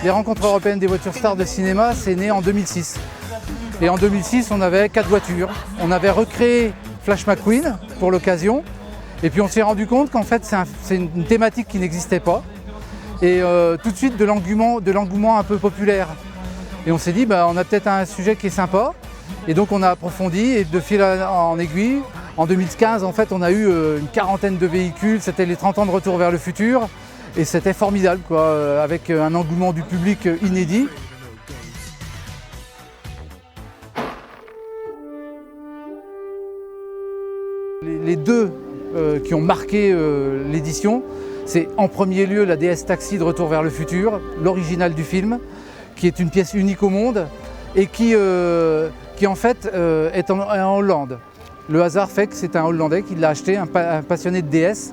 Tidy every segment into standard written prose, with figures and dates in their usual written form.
Les rencontres européennes des voitures stars de cinéma, c'est né en 2006. Et en 2006, on avait 4 voitures. On avait recréé Flash McQueen pour l'occasion. Et puis on s'est rendu compte qu'en fait, c'est une thématique qui n'existait pas. Et tout de suite, de l'engouement un peu populaire. Et on s'est dit, on a peut-être un sujet qui est sympa. Et donc on a approfondi et de fil en aiguille. En 2015, en fait, on a eu une quarantaine de véhicules. C'était les 30 ans de Retour vers le futur. Et c'était formidable, quoi, avec un engouement du public inédit. Les deux qui ont marqué l'édition, c'est en premier lieu la DS Taxi de Retour vers le futur, l'original du film, qui est une pièce unique au monde et qui en fait est en Hollande. Le hasard fait que c'est un Hollandais qui l'a acheté, un passionné de DS.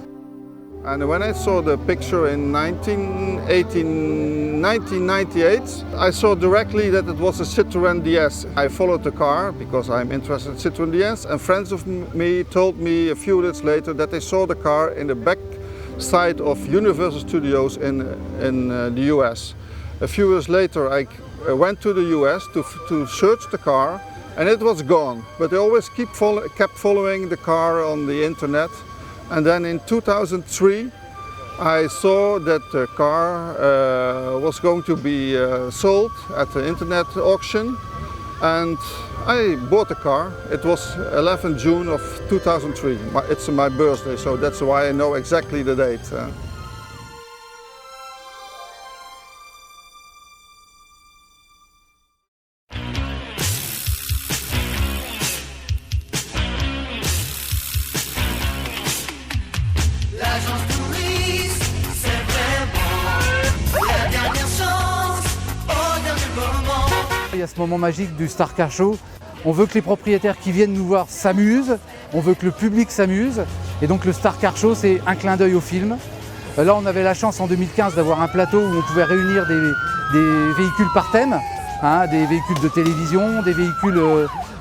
And when I saw the picture in 1998, I saw directly that it was a Citroën DS. I followed the car because I'm interested in Citroën DS, and friends of me told me a few minutes later that they saw the car in the back side of Universal Studios in the US. A few years later, I went to the US to search the car, and it was gone. But they always kept following the car on the internet. And then in 2003, I saw that the car was going to be sold at the internet auction, and I bought the car. It was 11 June of 2003. It's my birthday, so that's why I know exactly the date. Il y a ce moment magique du Star Car Show. On veut que les propriétaires qui viennent nous voir s'amusent, on veut que le public s'amuse. Et donc le Star Car Show, c'est un clin d'œil au film. Là, on avait la chance en 2015 d'avoir un plateau où on pouvait réunir des véhicules par thème, des véhicules de télévision, des véhicules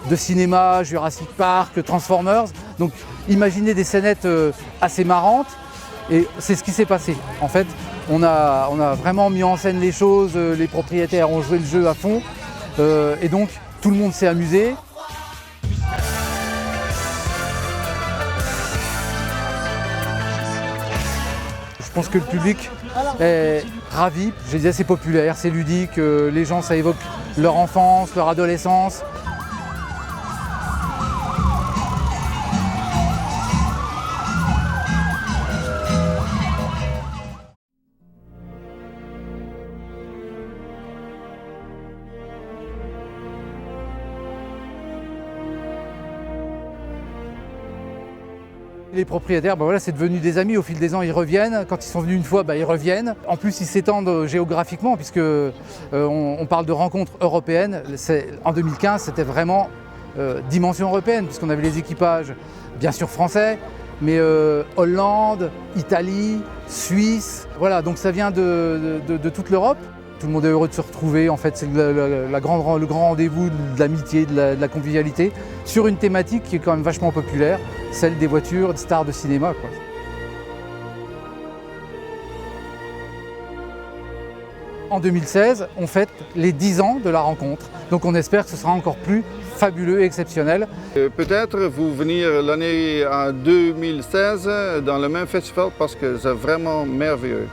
de cinéma, Jurassic Park, Transformers. Donc imaginez des scénettes assez marrantes. Et c'est ce qui s'est passé. En fait, on a vraiment mis en scène les choses, les propriétaires ont joué le jeu à fond. Et donc, tout le monde s'est amusé. Je pense que le public est ravi. Je disais, c'est populaire, c'est ludique. Les gens, ça évoque leur enfance, leur adolescence. Les propriétaires, c'est devenu des amis. Au fil des ans, ils reviennent. Quand ils sont venus une fois, ils reviennent. En plus, ils s'étendent géographiquement, puisque on parle de rencontres européennes. En 2015, c'était vraiment dimension européenne, puisqu'on avait les équipages, bien sûr français, mais Hollande, Italie, Suisse. Voilà, donc ça vient de toute l'Europe. Tout le monde est heureux de se retrouver. En fait, c'est le grand rendez-vous de l'amitié, de la convivialité, sur une thématique qui est quand même vachement populaire, celle des voitures, des stars de cinéma, quoi. En 2016, on fête les 10 ans de la rencontre. Donc on espère que ce sera encore plus fabuleux et exceptionnel. Peut-être vous venir l'année 2016 dans le même festival parce que c'est vraiment merveilleux.